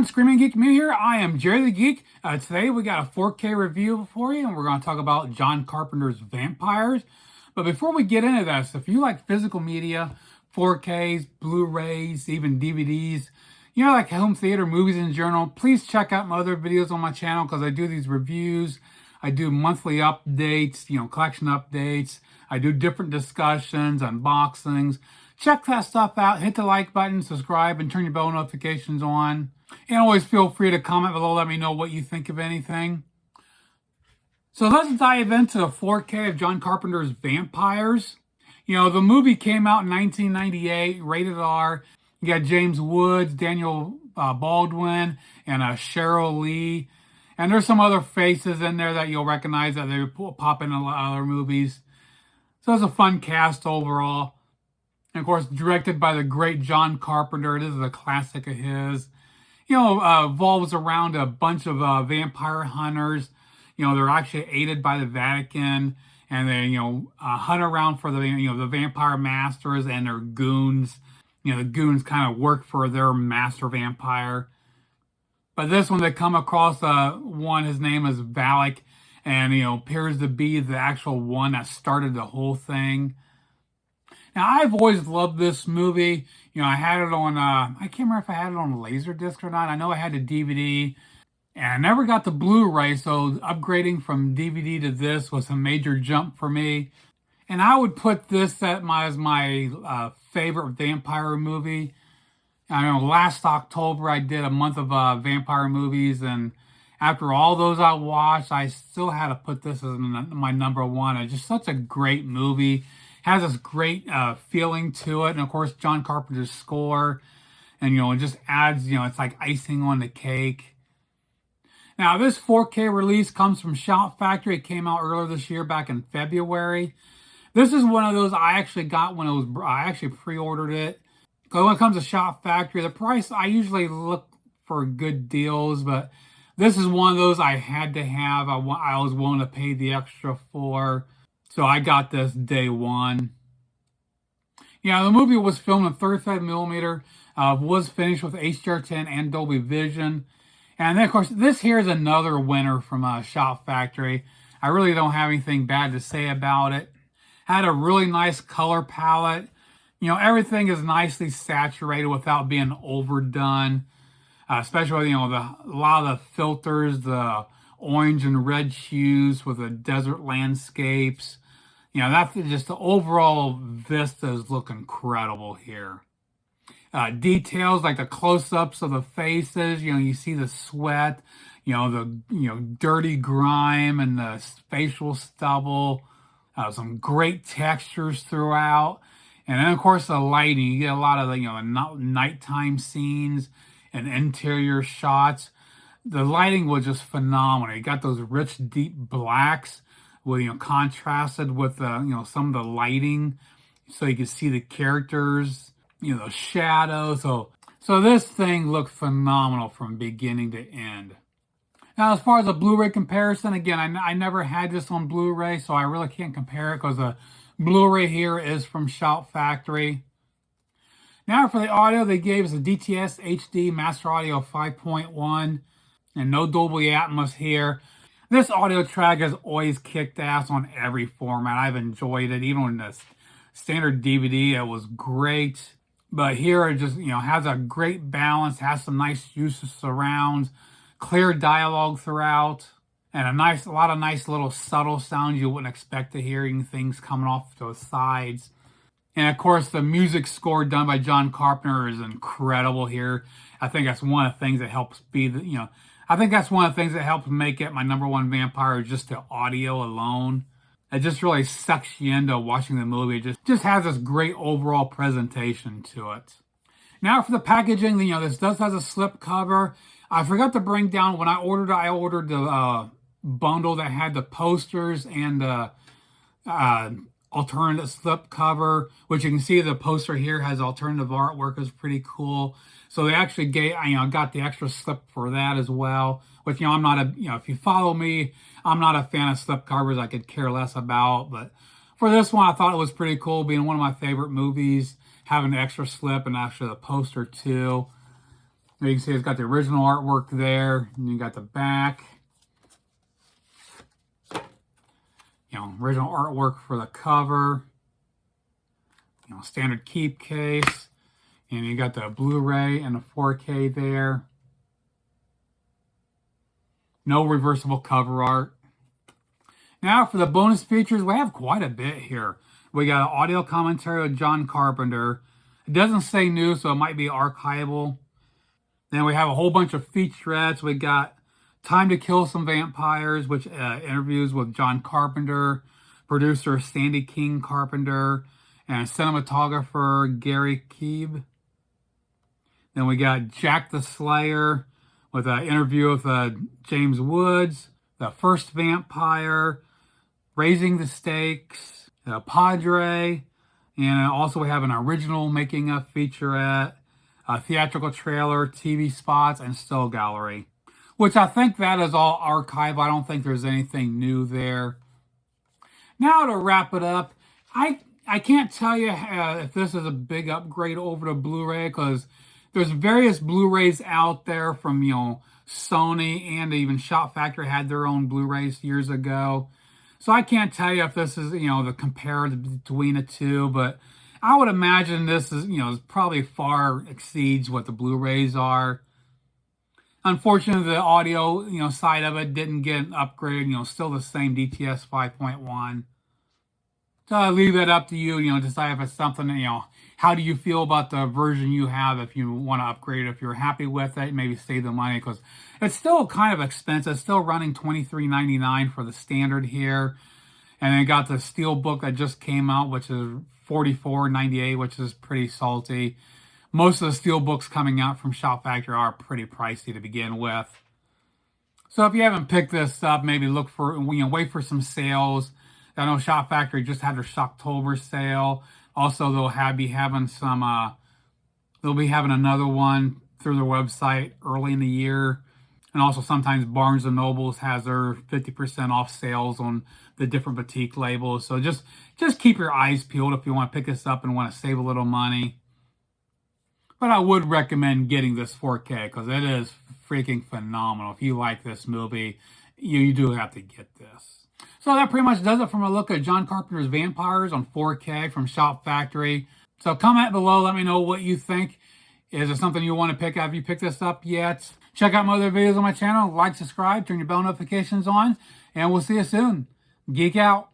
everyone, Screaming Geek Me here. I am Jerry the Geek. Today we got a 4K review for you, and we're going to talk about John Carpenter's Vampires. But before we get into this, if you like physical media, 4Ks, Blu-rays, even DVDs, you know, like home theater, movies in general, please check out my other videos on my channel because I do these reviews. I do monthly updates, collection updates. I do different discussions, unboxings. Check that stuff out. Hit the like button, subscribe, and turn your bell notifications on. And always feel free to comment below. Let me know what you think of anything. So let's dive into the 4K of John Carpenter's Vampires. The movie came out in 1998, rated R. You got James Woods, Daniel Baldwin, and Cheryl Lee. And there's some other faces in there that you'll recognize that they pop in a lot of other movies. So it's a fun cast overall. And of course, directed by the great John Carpenter. This is a classic of his. Revolves around a bunch of vampire hunters. They're actually aided by the Vatican. And they, hunt around for the vampire masters and their goons. The goons kind of work for their master vampire. But this one, they come across one, his name is Valak. And, appears to be the actual one that started the whole thing. Now, I've always loved this movie. I had it on, I can't remember if I had it on Laserdisc or not. I know I had a DVD, and I never got the Blu-ray, so upgrading from DVD to this was a major jump for me. And I would put this as my favorite vampire movie. I know last October I did a month of vampire movies, and after all those I watched, I still had to put this as my number one. It's just such a great movie. Has this great feeling to it. And of course, John Carpenter's score. And, it just adds, it's like icing on the cake. Now, this 4K release comes from Shout Factory. It came out earlier this year, back in February. This is one of those I actually got when I actually pre-ordered it. Because when it comes to Shout Factory, the price, I usually look for good deals. But this is one of those I had to have. I was willing to pay the extra for. So I got this day one. The movie was filmed in 35mm, was finished with HDR10 and Dolby Vision. And then, of course, this here is another winner from Shout Factory. I really don't have anything bad to say about it. Had a really nice color palette. Everything is nicely saturated without being overdone. Especially, a lot of the filters, the orange and red hues with the desert landscapes. That's just the overall vistas look incredible here. Details like the close-ups of the faces, you see the sweat, the dirty grime and the facial stubble. Some great textures throughout. And then, of course, the lighting. You get a lot of the, nighttime scenes and interior shots. The lighting was just phenomenal. You got those rich, deep blacks with, contrasted with, some of the lighting so you can see the characters, the shadows. So this thing looked phenomenal from beginning to end. Now, as far as a Blu-ray comparison, again, I never had this on Blu-ray, so I really can't compare it because the Blu-ray here is from Shout Factory. Now for the audio, they gave us a DTS HD Master Audio 5.1 and no Dolby Atmos here. This audio track has always kicked ass on every format. I've enjoyed it. Even on the standard DVD, it was great. But here it just, has a great balance, has some nice use of surrounds, clear dialogue throughout, and a lot of nice little subtle sounds you wouldn't expect to hearing things coming off those sides. And of course, the music score done by John Carpenter is incredible here. I think that's one of the things that helps I think that's one of the things that helps make it my number one vampire, just the audio alone. It just really sucks you into watching the movie. It just has this great overall presentation to it. Now for the packaging, this does have a slip cover. I forgot to bring down, when I ordered the bundle that had the posters and the alternative slip cover, which you can see the poster here has alternative artwork. Is pretty cool. So they actually got the extra slip for that as well. Which, I'm not if you follow me, I'm not a fan of slip covers. I could care less about. But for this one, I thought it was pretty cool, being one of my favorite movies, having the extra slip and actually the poster too. You can see it's got the original artwork there, and you got the back. You know, original artwork for the cover. You know, standard keep case. And you got the Blu-ray and the 4K there. No reversible cover art. Now for the bonus features, we have quite a bit here. We got an audio commentary with John Carpenter. It doesn't say new, so it might be archival. Then we have a whole bunch of featurettes. We got Time to Kill Some Vampires, which interviews with John Carpenter, producer Sandy King Carpenter, and cinematographer Gary Keeb. Then we got Jack the Slayer with an interview with James Woods, The First Vampire, Raising the Stakes, Padre, and also we have an original making of featurette, a theatrical trailer, TV spots, and still gallery. Which I think that is all archive. I don't think there's anything new there. Now to wrap it up, I can't tell you if this is a big upgrade over to Blu-ray, because there's various Blu-rays out there from, you know, Sony, and even Shop Factory had their own Blu-rays years ago. So I can't tell you if this is, you know, the comparative between the two, but I would imagine this is, you know, probably far exceeds what the Blu-rays are. Unfortunately, the audio, you know, side of it didn't get an upgrade, you know, still the same DTS 5.1. So I leave that up to you, you know, decide if it's something, you know, how do you feel about the version you have if you want to upgrade it? If you're happy with it, maybe save the money, because it's still kind of expensive. It's still running $23.99 for the standard here. And then got the Steelbook that just came out, which is $44.98, which is pretty salty. Most of the Steelbooks coming out from Shop Factory are pretty pricey to begin with. So if you haven't picked this up, maybe look for, you know, wait for some sales. I know Shop Factory just had their Shocktober sale. Also, they'll be having some, they'll be having another one through their website early in the year. And also sometimes Barnes & Nobles has their 50% off sales on the different boutique labels. So just keep your eyes peeled if you want to pick this up and want to save a little money. But I would recommend getting this 4K because it is freaking phenomenal. If you like this movie, you do have to get this. So that pretty much does it from a look at John Carpenter's Vampires on 4K from Shop Factory. So comment below, let me know what you think. Is it something you want to pick up? Have you picked this up yet? Check out my other videos on my channel. Like, subscribe, turn your bell notifications on, and we'll see you soon. Geek out.